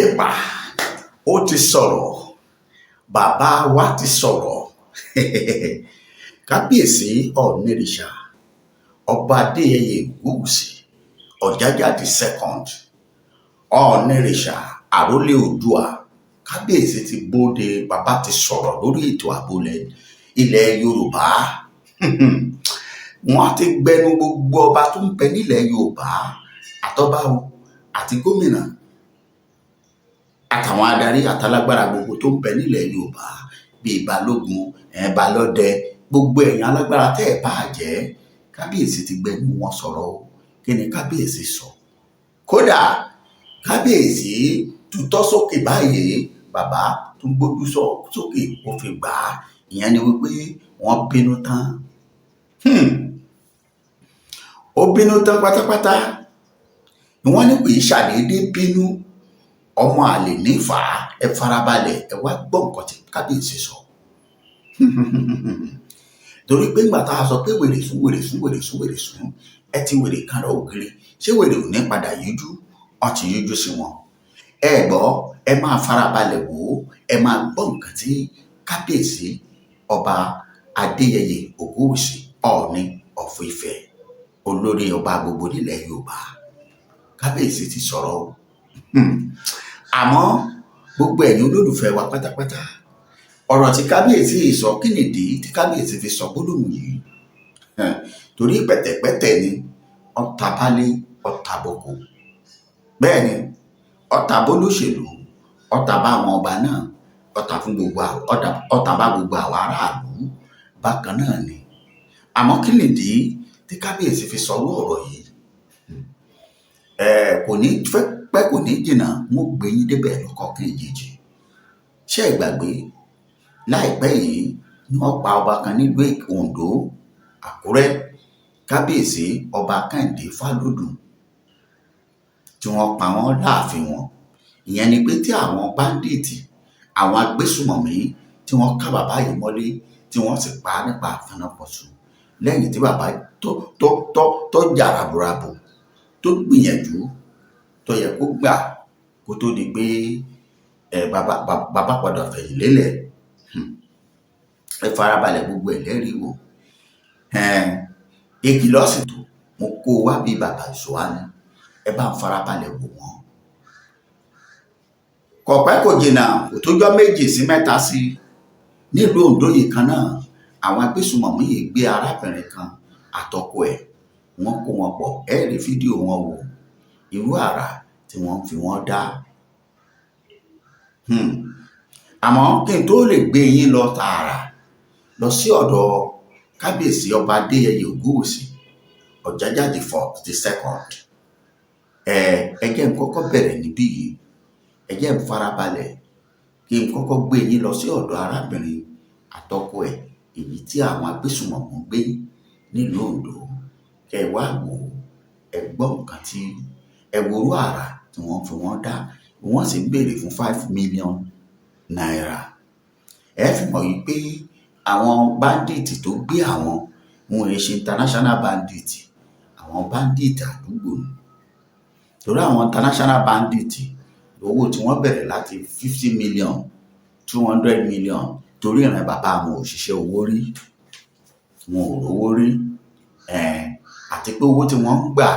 Èpà ó ti sọ̀rọ̀, bàbá wa ti sọ̀rọ̀. Kábíyèsí Ọ̀ọ̀nìrìṣà ọba Adéyẹyè Ògúnwùsì Ọ̀jájá the second Ọ̀ọ̀nìrìṣà àrólé Oòduà. Kábíyèsí ti bóde, bàbá ti sọ̀rọ̀ lórí ètò ààbò ilẹ̀ Yorùbá. Wọ́n ti gbẹnu gbogbo ọba tó ń bẹ nílẹ̀ Yorùbá, àtọba àti gómìnà àtàwọn adarí àtàlágbára gbogbo tó ń bẹ nílẹ̀ Yorùbá bíi Balógun, Balódẹ, gbogbo ẹ̀yin alágbára tẹ́ ẹ̀ bá jẹ́. Kábíyèsí ti gbẹnu wọn sọ̀rọ̀ o. Kí ni kábíyèsí sọ? Kódà kábíyèsí tutọ́ sókè báyìí, bàbá tó ń gbójú sókè ó fi gbà á. Ìyẹn ni wípé wọ́n bínú tán. Ó bínú tán pátápátá. Wọ́n ní pé ṣàdédé bínú, ọmọ àlè nífà. Ẹ farabalẹ̀, ẹ wá gbọ́ nǹkan tí kábíyèsí sọ. Torí pé ńgbà tá a sọ pé wèrè sún, ẹ ti wèrè kan lọ ògiri, ṣé wèrè ò ní padà yíjú? Wọ́n ti yíjú sí wọn. Ẹ gbọ́, ẹ máa farabalẹ̀ wò ó, ẹ máa gbọ́ nǹkan tí kábíyèsí ọba Adéyẹyè Ògúnwùsì Ọọ̀ni of Ifẹ̀, olórí ọba gbogbo nílẹ̀ Yorùbá. Kábíyèsí ti sọ̀rọ̀ o. Àmọ́ gbogbo ẹ̀yin olólùfẹ́ wa pátápátá, ọ̀rọ̀ tí kábíyèsí sọ, kí nìdí tí kábíyèsí fi sọ gbólóhùn yìí? Torí pẹ̀tẹ̀pẹ̀tẹ̀ ni ọ̀tá bálé ọ̀tá boko. Bẹ́ẹ̀ ni ọ̀tá bólóṣèlú, ọ̀tá bá àwọn ọba náà, ọ̀tá bá gbogbo àwọn aráàlú bákan náà ni. Àmọ́ kí nìdí tí kábíyèsí fi sọ ọ̀rọ̀ yìí? Kò ní pẹ́ kò ní jìnnà, mo gbé yín débẹ̀ lọ́kọ̀ọ̀kan ìjèjì. Ṣé ẹ gbàgbé láìpẹ́ yìí ni wọ́n pa ọba kan nílùú Oǹdó, Àkúrẹ́, kábíyèsí ọba Kẹ́hìndé Fálódùn, tí wọ́n pa wọ́n láàfin wọn. Ìyẹn ni pé tí àwọn báńdíìtì, àwọn agbésùmọ̀mí tí wọ́n ká bàbá yìí mọ́lé, tí wọ́n sì pa á nípa àfẹnàpọ̀ṣù lẹ́yìn tí bàbá tó jà raburabu, tó gbìyànjú tó yẹ kó gbà kó tó di pé bàbá padà fẹ̀yìn lélẹ̀. Ẹ farabalẹ̀, gbogbo ẹ̀ lẹ́rìí wò. Ìkìlọ̀ sì tó, mo kó wá bí bàbá ìṣòwò ni. Ẹ bá ń farabalẹ̀ wò wọ́n. Kò pẹ́ kò jìnnà, kò tójọ́ méjì sí mẹ́ta sí nílùú Oǹdó yìí kan náà, àwọn agbésùmọ̀mí yìí gbé arábìnrin kan àtọkọ ẹ̀, wọ́n kó wọn pọ̀. Ẹ rí fídíò wọn wò, irú àrà tí wọ́n fi wọ́n dá. Àmọ́ kí n tó lè gbé yín lọ tààrà lọ sí ọ̀dọ̀ kábíyèsí ọba Adéyẹyè Ògúnwùsì Ọ̀jájá the second, ẹ jẹ́ n kọ́kọ́ bẹ̀rẹ̀ níbí yìí. Ẹ jẹ́ n farabalẹ̀ kí n kọ́kọ́ gbé yín lọ sí ọ̀dọ̀ arábìnrin àtọkọ ẹ̀, èyí tí àwọn agbésùmọ̀mí gbé nílùú Oǹdó. Ẹ wá wò ó, ẹ gbọ́ nǹkan tí ẹ worú àrà tí wọ́n fi wọ́n dá. Wọ́n sì ń béèrè fún 5 million naira. Ẹ fi mọ̀ wípé àwọn báńdíìtì tó gbé àwọn, wọn ò ṣe international bandit, àwọn bandit àdúgbò ni. Torí àwọn international bandit, owó tí wọ́n bẹ̀rẹ̀ láti 50 million, 200 million. Torí ìran bàbá wọn ò ṣiṣẹ́ owó rí, wọn ò rówó rí. Àti pé owó tí wọ́n ń gbà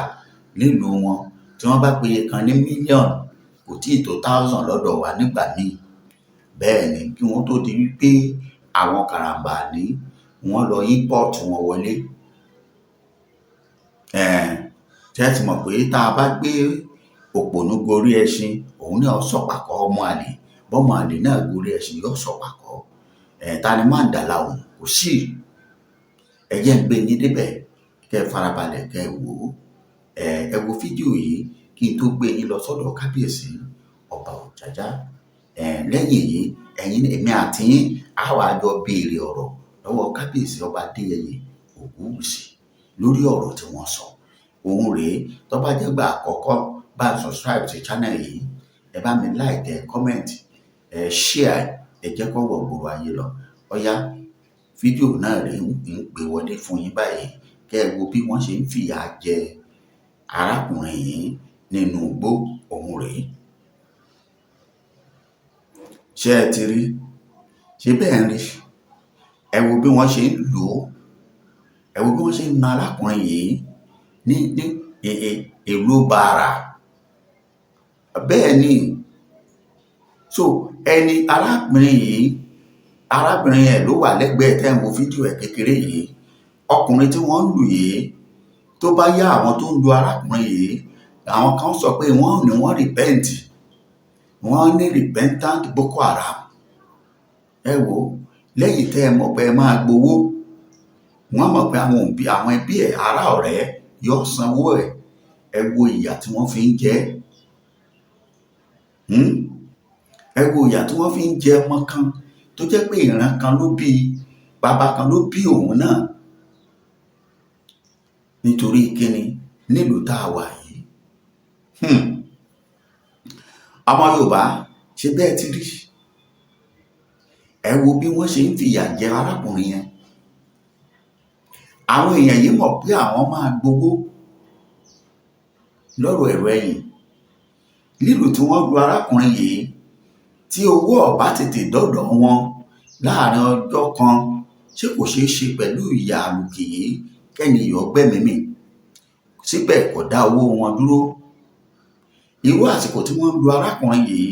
nílùú wọn, tí wọ́n bá péye kan ní mílíọ̀nù, kò tí ì tó 1000 lọ́dọ̀ wa nígbà míì. Bẹ́ẹ̀ ni kí wọ́n tó di wípé àwọn karambání wọ́n lọ import wọn wọlé. Tí ẹ ti mọ̀ pé tá a bá gbé òpònú gorí ẹṣin, òun náà sọ̀pàkọ́ ọmọ àlè, bọ́mọ àlè náà gorí ẹṣin yóò sọ̀pàkọ́. Ta ni máa ń dà láwùn? Kò sí. Ẹ jẹ́ ń gbé yín débẹ̀, kẹ́ ẹ farabalẹ̀ kẹ́ ẹ wò ó. Ẹ wo fídíò yìí kí n tó gbé yín lọ sọ́dọ̀ kábíyèsí ọba Ọ̀jájá. Lẹ́yìn èyí, èmi àti yín á wá jọ béèrè ọ̀rọ̀ lọ́wọ́ kábíyèsí ọba Adéyẹyè Ògúnwùsì lórí ọ̀rọ̀ tí wọ́n sọ. Òun rèé, tó bá jẹ́ gbà àkọ́kọ́, bá subscribe sí channel yìí, ẹ bá mi like, comment, share, ẹ jẹ́ kó wọ̀ gbòòrò ayé lọ. Ọ̀yá, fídíò náà rèé ń gbé wọlé fún yín báyìí. Kẹ́ ẹ wo bí wọ́n ṣe ń fìyà jẹ arákùnrin yìí nínú igbó. Òun rèé. ṣé ẹ ti rí ṣé bẹ́ẹ̀ ń rí ẹ wo bí wọ́n ṣe ń lò ó ẹ wo bí wọ́n ṣe ń na arákùnrin yìí ní èlò bàrà bẹ́ẹ̀ ni so ẹni arábìnrin yẹn ló wà lẹ́gbẹ̀ẹ́ tẹ́ ń wo fídíò ẹ̀ kékeré yìí ọkùnrin tí wọ́n ń lù yìí tó bá yá àwọn tó ń lu arákùnrin yìí àwọn kan sọ pé wọ́n ní wọ́n repent wọ́n ní repentant Boko Haram ẹ wo lẹ́yìn tẹ́ ẹ mọ̀ pé ẹ máa gbowó wọ́n mọ̀ pé àwọn ẹbí ẹ̀ ará ọ̀rẹ́ yóò sanwó ẹ̀ ẹ wo ìyà tí wọ́n fi ń jẹ ẹ wo ìyà tí wọ́n fi ń jẹ ọmọ kan tó jẹ́ pé ìran kan ló bí bàbá kan ló bí òun náà nítorí kíni nílùú tá a wà yìí ọmọ Yorùbá ṣe bẹ́ẹ̀ ti rí ẹ wo bí wọ́n ṣe ń fìyà jẹ arákùnrin yẹn àwọn èèyàn yìí mọ̀ pé àwọn máa gbowó lọ́rọ̀ ẹ̀rọ ẹ̀yìn lílù tí wọ́n lu arákùnrin yìí tí owó ọ̀bá tètè dọ́dọ̀ wọn láàrin ọjọ́ kan ṣé kò ṣeé ṣe pẹ̀lú ìyà àlùkì yìí kẹ́nìyàn gbẹ́mìí síbẹ̀ kò dá owó wọn dúró irú àsìkò tí wọ́n ń lu arákùnrin yìí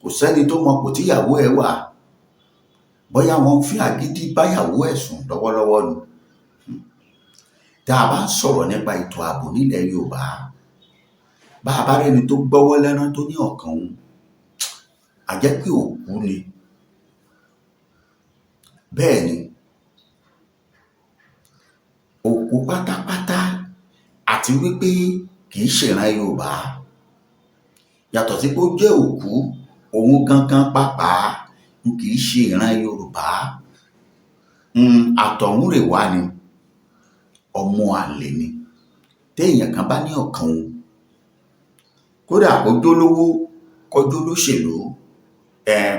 kò sẹ́ni tó mọ kò tíyàwó ẹ̀ wà bóyá wọ́n fi agídí báyàwó ẹ̀ sùn lọ́wọ́lọ́wọ́ ni tá a bá ń sọ̀rọ̀ nípa ètò ààbò nílẹ̀ Yorùbá bá a bá rẹ́ni tó gbọ́wọ́ lẹ́rán tó ní ọ̀kan òun a jẹ́ pé òkú ni bẹ́ẹ̀ ni òkú pátápátá àti wípé kì í ṣèran Yorùbá yàtọ̀ sí pé ó jẹ́ òkú òun gangan pàápàá kì í ṣe ìran Yorùbá àtọ̀húnrèwá ni ọmọ àlè ni téèyàn kan bá ní ọ̀kan òun kódà kójó lówó kójó lóṣèlú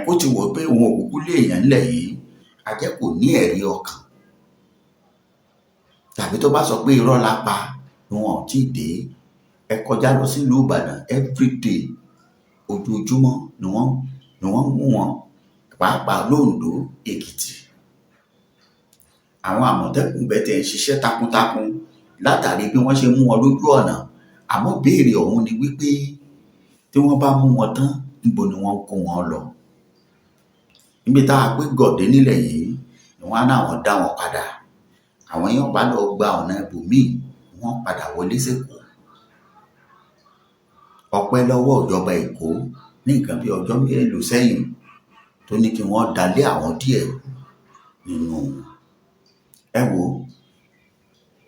kó ti wò pé òun òkúkú léèyàn ńlẹ̀ yìí a jẹ́ kò ní ẹ̀rí ọkàn tàbí tó bá sọ pé irọ́ la pa ni wọn ò tí ì dé ẹ kọjá lọ sílùú Ìbàdàn everyday ojoojúmọ́ ni wọ́n mú wọn pàápàá l'Oǹdó Èkìtì àwọn Àmọ̀tẹ́kùn bẹ́tẹ̀ ń ṣiṣẹ́ takuntakun látàrí bí wọ́n ṣe mú wọn lójú ọ̀nà àmọ́ béèrè ọ̀hún ni wípé tí wọ́n bá mú wọn tán níbo ni wọ́n kó wọn lọ níbi tá a pé gọ̀dé nílẹ̀ yìí ni wọ́n á náwọn dá wọn padà àwọn èèyàn bá lọ gba ọ̀nà ibòmíì wọ́n padà wọlé sẹ́kọ̀ọ́ ọpẹ́ lọ́wọ́ ìjọba Èkó ní nǹkan bí ọjọ́ mélòó sẹ́yìn tó ní kí wọ́n dalé àwọn díẹ̀ nínú ẹ wo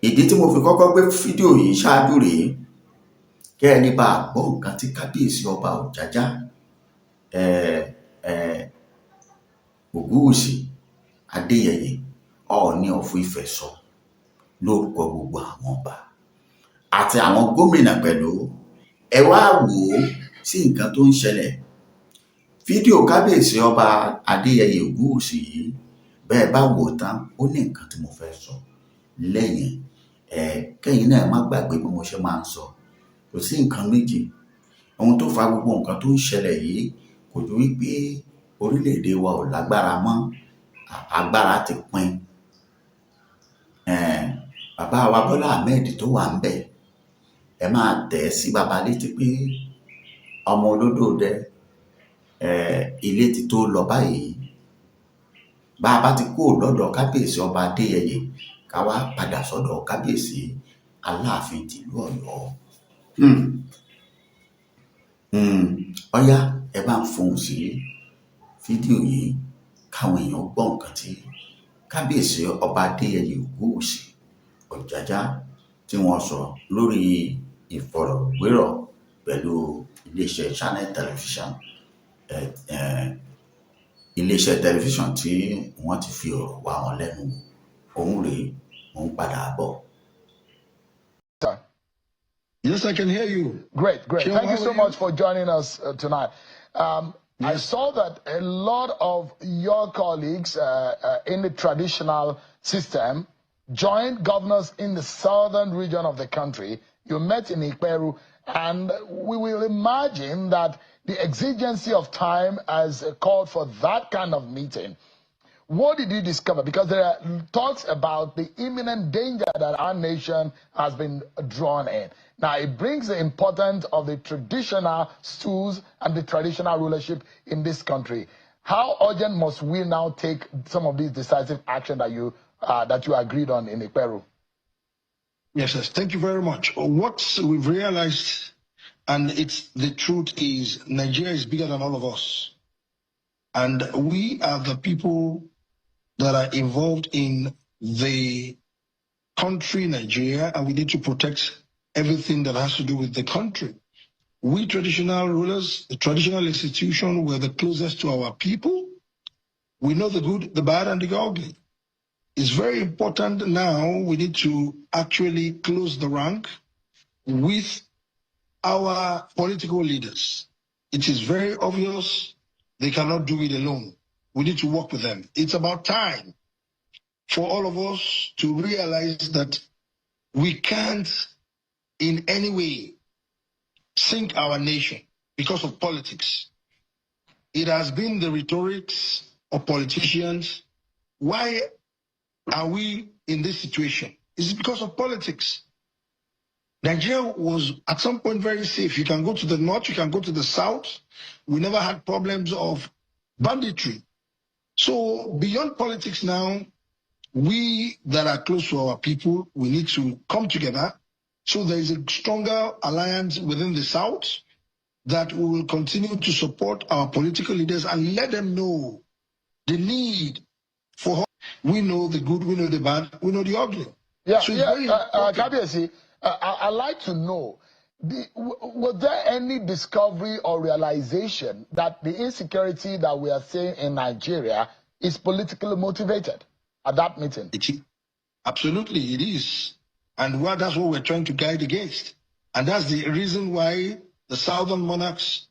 ìdí tí mo fi kọ́kọ́ gbé fídíò yìí ṣáájú rèé kẹ́ ẹ ní bá a gbọ́ nǹkan tí kábíyèsí ọba Ọ̀jájá Ògúwùsì Adéyẹyè Ọọ̀ni of Ifẹ̀ sọ lórúkọ gbogbo àwọn ọba àti àwọn gómìnà pẹ̀lú ẹ wá wò ó sí nǹkan tó ń ṣẹlẹ̀ fídíò kábíyèsí ọba Adéyẹyè Ògúwùsì yìí bẹ́ẹ̀ bá wò ó tán ó ní nǹkan tí mo fẹ́ sọ lẹ́yìn kẹ́yìn náà má gbàgbé bí mo ṣe máa ń sọ kò sí nǹkan méjì ohun tó fa gbogbo nǹkan tó ń ṣẹlẹ̀ yìí kò ju wípé orílẹ̀-èdè wa ò lágbára mọ́ agbára ti pin bàbá wa Bọ́lá Ahmed tó wà ń bẹ̀ ẹ máa tẹ̀ sí baba létí pé ọmọ olódò dẹ ilé ti tó lọ báyìí bá a bá ti kó lọ́dọ̀ kábíyèsí ọba Adéyẹyè ká wá padà sọ́dọ̀ kábíyèsí Aláàfin tìlú Ọ̀yọ́ ọ̀yá ẹ bá ń fohùn sí fídíò yìí káwọn èèyàn gbọ́ nǹkan tí kábíyèsí ọba Adéyẹyè Ògúwùsì Ọ̀jájá tí wọ́n sọ lórí ìfọ̀rọ̀wérọ̀ pẹ̀lú iléeṣẹ́ Channel Television iléeṣẹ́ tẹlifíṣàn tí wọ́n ti fi ọ̀rọ̀ wá wọn lẹ́nu òun rèé òun padà bọ̀. Yes, I can hear you. Great. Sure, Thank you so much for joining us tonight. I saw that a lot of your colleagues in the traditional system joined governors in the southern region of the country. You met in Ikperu And we will imagine that the exigency of time has called for that kind of meeting. What did you discover? Because there are talks about the imminent danger that our nation has been drawn in. Now, it brings the importance of the traditional stools and the traditional rulership in this country. How urgent must we now take some of these decisive action that you agreed on in Ikperu? Yes, yes. Thank you very much. What we've realized, and it's the truth, is Nigeria is bigger than all of us. And we are the people that are involved in the country, Nigeria, and we need to protect everything that has to do with the country. We traditional rulers, the traditional institution, we're the closest to our people. We know the good, the bad, and the ugly. It's very important now. We need to actually close the rank with our political leaders. It is very obvious they cannot do it alone. We need to work with them. It's about time for all of us to realize that we can't in any way sink our nation because of politics. It has been the rhetorics of politicians. Why are we in this situation? It's because of politics. Nigeria was at some point very safe. You can go to the north, you can go to the south. We never had problems of banditry. So beyond politics now, we that are close to our people, we need to come together. So there is a stronger alliance within the south that we will continue to support our political leaders and let them know the need for hope. We know the good, we know the bad, we know the ugly. Yeah, So it's yeah. very important. Kabiyesi, I'd like to know, was there any discovery or realization that the insecurity that we are seeing in Nigeria is politically motivated at that meeting? Absolutely, it is. And that's what we're trying to guide against. And that's the reason why the Southern monarchs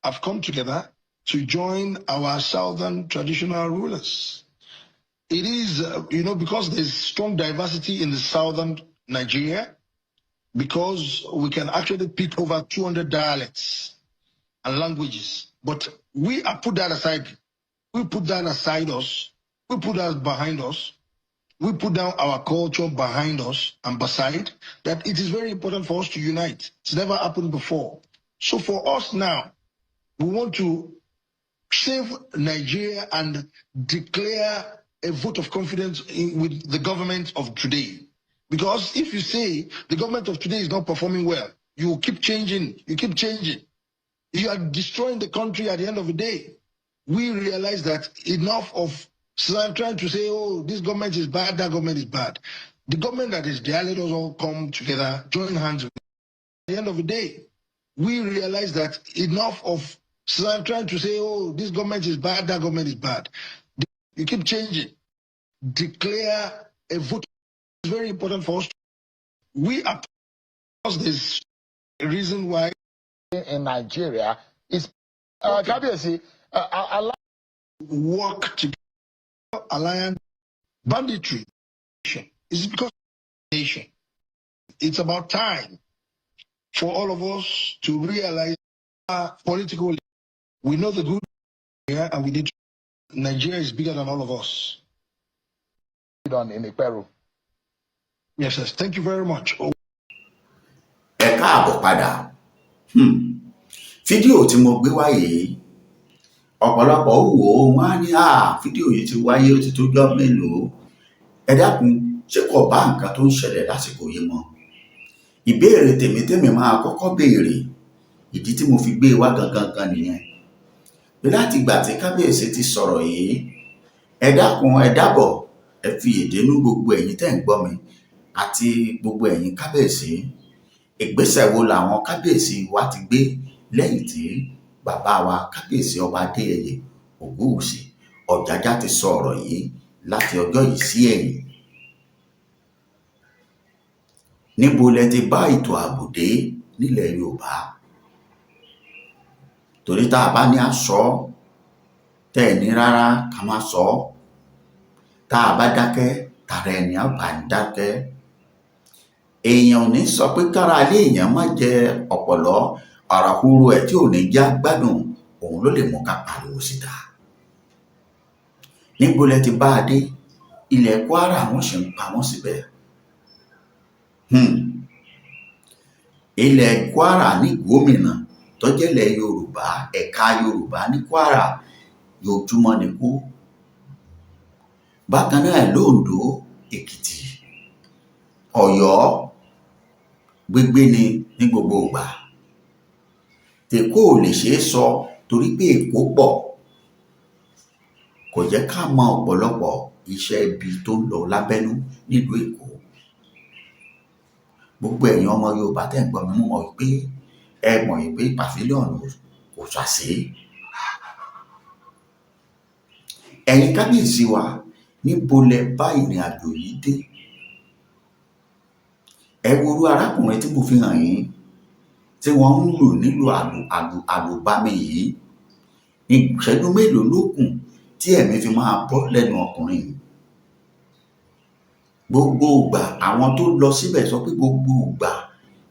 have come together to join our Southern traditional rulers. It is, because there's strong diversity in the Southern Nigeria, because we can actually pick over 200 dialects and languages. But we have put that aside. We put that aside us. We put that behind us. We put down our culture behind us and beside that it is very important for us to unite. It's never happened before. So for us now, we want to save Nigeria and declare a vote of confidence with the government of today. Because if you say the government of today is not performing well, you keep changing, you are destroying the country at the end of the day. We realize that enough of trying to say, oh, this government is bad, that government is bad. The government that is there, let us all come together, join hands with it. At the end of the day, we realize that enough of trying to say, oh, this government is bad, that government is bad. You keep changing. Declare a vote. It's very important for us. We are, because there's a reason why in Nigeria is Kabiyesi, I like work together, alliance, banditry. It's because of the nation. It's about time for all of us to realize our political. We know the good here, and we need to. Nigeria is bigger than all of us. on in Ikperu. Yes, yes. Thank you very much. Ẹ káàbọ̀ padà. Fídíò tí mo gbé wáyé ọ̀pọ̀lọpọ̀ wò ó wọ́n á ní fídíò yìí ti wáyé ó ti tójọ́ mélòó. Ẹ dákun, ṣé kò bá nǹkan tó ń ṣẹlẹ̀ lásìkò yìí mọ́? Ìbéèrè tèmi máa kọ́kọ́ béèrè, ìdí tí mo fi gbé wá gangan nìyẹn. Bí láti ìgbà tí Kábíyèsí ti sọ̀rọ̀ yìí, ẹ dákun ẹ dábọ̀ ẹ fi ìdénú gbogbo ẹ̀yin tẹ́ ń gbọ́ mi àti gbogbo ẹ̀yin Kábíyèsí. Ìgbésẹ̀ wo làwọn Kábíyèsí wa ti gbé lẹ́yìn tí bàbá wa Kábíyèsí ọba Adéyẹyè Ògúnwùsì Ọ̀jájá ti sọ ọ̀rọ̀ yìí láti ọjọ́ yìí sí ẹ̀yìn? Níbo lẹ ti bá ètò ààbò dé nílẹ̀ Yorùbá? Torí tá a bá ní a sọ tẹ́ ẹ̀ ní rárá ká má sọ, tá a bá dákẹ́ tààrà ẹni á bá ń dákẹ́. èèyàn ò ní sọ pé kára ilé èèyàn má jẹ ọ̀pọ̀lọ́ àràhúrò ẹ̀ tí ò ní já gbádùn òun ló lè mú ká pariwo síta. Níbo lẹ ti bá a dé? Ilẹ̀ Kwara wọ́n ṣì ń pa wọ́n síbẹ̀. Ilẹ̀ Kwara ní gómìnà tó jẹ́lẹ̀ Yorùbá, ẹ̀ka Yorùbá ní Kwara yójúmọ́ ni kú. Bákan náà l'Oǹdó, Èkìtì, Ọ̀yọ́ gbégbé ni ní gbogbo ìgbà. Tèkó ò lè ṣeé sọ torí pé Èkó pọ̀, kò jẹ́ ká mọ ọ̀pọ̀lọpọ̀ iṣẹ́ ibi tó ń lọ lábẹ́nú nílùú Èkó. Gbogbo ẹ̀yin ọmọ Yorùbá tẹ́ ń gbọ́ mi mọ̀ wípé ẹ mọ̀ wípé pàfílíọ̀nù kò ṣàṣe. Ẹ̀yin kábíyèsí wa, níbo lẹ bá ìrìn àjò yìí dé? Ẹ worú arákùnrin tí mo fi hàn yín tí wọ́n ń lò nílò àlùbami yìí. Ìṣẹ́jú mélòó ló kù tí ẹ̀mí fi máa bọ́ lẹ́nu ọkùnrin yìí? Gbogbo ìgbà àwọn tó lọ síbẹ̀ sọ pé gbogbo ìgbà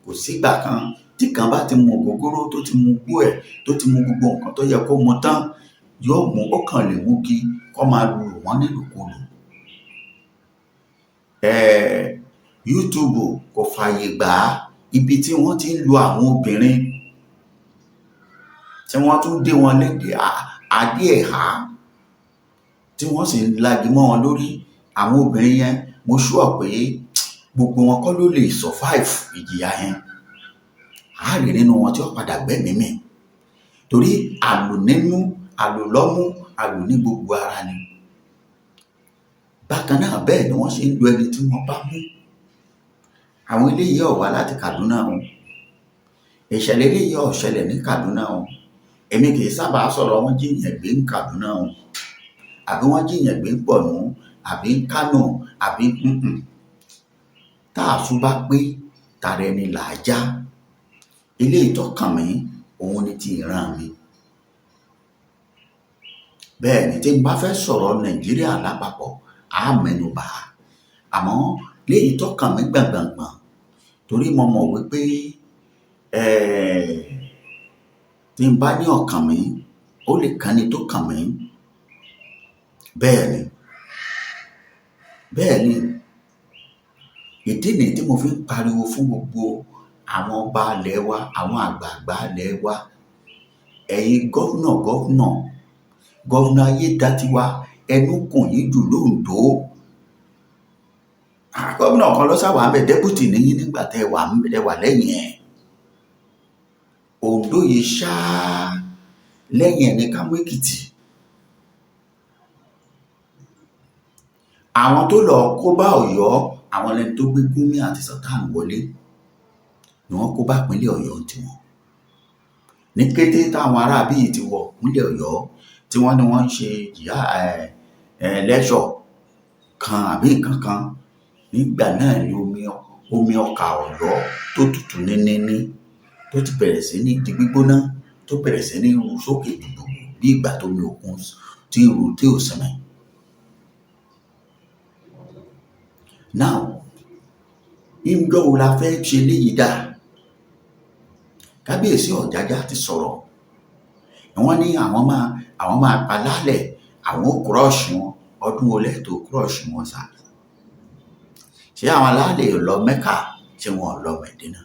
kò sígbà kan tí kan bá ti mu ògógóró tó ti mu gbó ẹ̀ tó ti mu gbogbo nǹkan tó yẹ kó mu tán yóò mú ó kàn lè mú kí kó máa lù wọ́n nílùkulù. YouTube kò fààyè gbà á, ibi tí wọ́n ti ń lu àwọn obìnrin tí wọ́n tún dé wọn lédè adé ẹ̀há tí wọ́n sì ń lagi mọ́ wọn lórí. Àwọn obìnrin yẹn mo ṣúọ̀ pé gbogbo wọn kọ́ ló lè survive ìjìyà yẹn. A rí nínú wọn tí ó padà gbẹ́mìí mì torí àlù nínú, àlù lọ́mú, àlù ní gbogbo ara ni. Bákan náà bẹ́ẹ̀ ni wọ́n ṣe ń lu ẹni tí wọ́n bá mú. Àwọn eléyìí ò wá láti Kaduna o. Ìṣẹ̀lẹ̀ eléyìí ò ṣẹlẹ̀ ní Kaduna o. Èmi kì í sábà sọ̀rọ̀ wọ́n jíyàn gbé ní Kaduna o, àbí wọ́n jíyàn gbé ń Borno, àbí ń Kano, àbí tá a sún bá pé tara ẹni là á já. Eléyìí tó kàn mí òun ni ti ìran mi. Bẹ́ẹ̀ ni tí n bá fẹ́ sọ̀rọ̀ Nàìjíríà lápapọ̀ á mẹ́nu bà á, àmọ́ léyìí tó kàn mí gbàngbàngbàn torí mo mọ̀ wípé tí n bá ní ọkàn mi ó lè kàn ní tó kàn mí. Bẹ́ẹ̀ ni ìdí nìyí tí mo fi ń pariwo fún gbogbo àwọn ọba ilẹ̀ wa, àwọn àgbààgbà ilẹ̀ wa, ẹ̀yin gọ́vnà Ayédatiwa, ẹnu kùn yín jù l'Oǹdó. Gómìnà kan ló sáwà ń bẹ, dẹ́pútì níyí nígbà tẹ́ wà lẹ́yìn ẹ̀. Oǹdó yìí ṣáá lẹ́yìn ẹ̀ ní Kámú Èkìtì. Àwọn tó lọ kó bá Ọ̀yọ́, àwọn ẹni tó gbé Gúnmi àti Sultan wọlé ni wọ́n kó bá ìpínlẹ̀ Ọ̀yọ́ tiwọn. Ní kété táwọn ará bíi ti wọ ìpínlẹ̀ Ọ̀yọ́ tí wọ́n ní wọ́n ń ṣe lẹ́ṣọ̀ kan àbí nǹkan kan, nígbà náà ni omi ọkà Ọ̀yọ́ tó tutù níníní tó ti bẹ̀rẹ̀ sí ní di gbígbóná, tó bẹ̀rẹ̀ sí ní ru sókè dùdù bí ìgbà tó mi òkun tí ń ru tí ò sinmi. Now, ìjọ wo la fẹ́ ṣe léyìí dà? Kábíyèsí Ọ̀jájá ti sọ̀rọ̀. Wọ́n ní àwọn máa pa lálẹ̀, àwọn ó kúrọ̀ṣì wọn. Ọdún olè tó kúrọ̀ṣì wọn sá. Ṣé àwọn alálẹ̀ lọ Mẹ́kà tí wọn lọ Mẹ̀dínà?